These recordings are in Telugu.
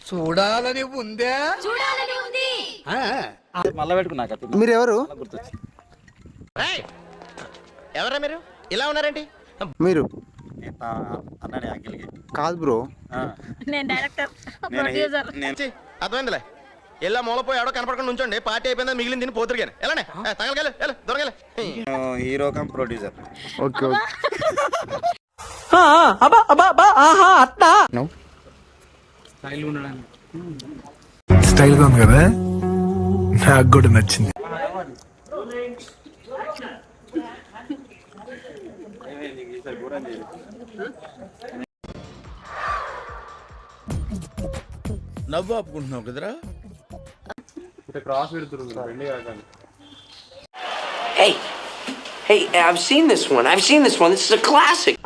చూడాలని ఉందే. మళ్ళా పెట్టుకున్నాక మీరు ఎవరు? ఎవరా మీరు ఇలా ఉన్నారేంటి? మీరు అన్ననే అఖిల్కి కాదు బ్రో, నేను డైరెక్టర్ ప్రొడ్యూసర్. అర్థమైందిలే. ఇలా మూలపోయి ఎవడో కనపడకుండా ఉంచండి. పార్టీ అయిపోయిందా మిగిలిన తిని పోతురు కానీ ఎలానే తగలగల దొరకలే. Hero come producer. Okay style గా ఉంది కదా, నాకు కూడా నచ్చింది. నవ్వు ఆపుకుంటున్నావు కదరా. Hey, I've seen this one. This is a classic.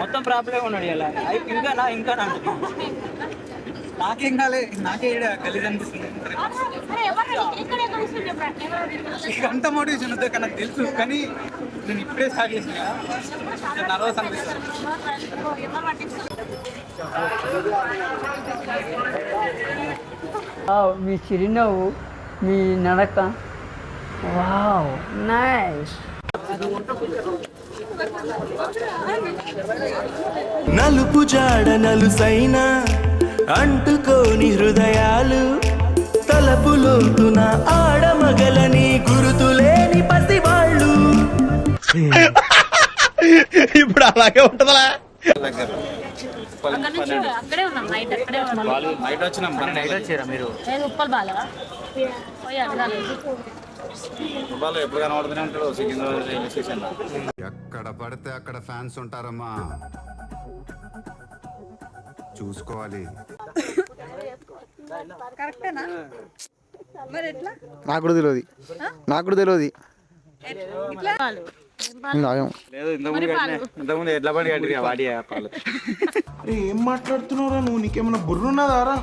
మొత్తం ప్రాబ్లం ఉన్నాడు ఇలా. ఇంకా నాకేం కాలే, నాకే గలీజ్ అనిపిస్తుంది. అంత మోటివేషన్ వద్దు కానీ నాకు తెలుసు, కానీ నేను ఇప్పుడే స్టార్ట్ చేసిన నర్వస్ అనిపిస్తుంది. మీ చిరునవ్వు, మీ నడక, వావ్ నైస్. నలుపు జాడ నలుసైన అంటుకోని హృదయాలు, తలపులోతున ఆడమగలని గురుతులేని పసివాళ్ళు. ఇప్పుడు అలాగే ఉంటుందా? అక్కడే ఉన్నాం, నైట్ అక్కడే ఉన్నాం. నైట్ వచ్చినాం. నైట్ వచ్చారా మీరు? ఉప్పల్ బాలవా పోయి అడగాలి. వాళ్ళు ఎప్పుడు కనబడుతూనే ఉంటాడు సికింద్రాబాద్ రైల్వే స్టేషన్. ఎక్కడ పడితే అక్కడ ఫ్యాన్స్ ఉంటారమ్మా, చూసుకోవాలి. నాకు కూడా తెలియదు, లేదు ఇంతకుముందు ఎడ్ల బండి కట్టి వాడి పాలు. ఏం మాట్లాడుతున్నావురా నువ్వు? నీకేమన్నా బుర్రున్నదారా?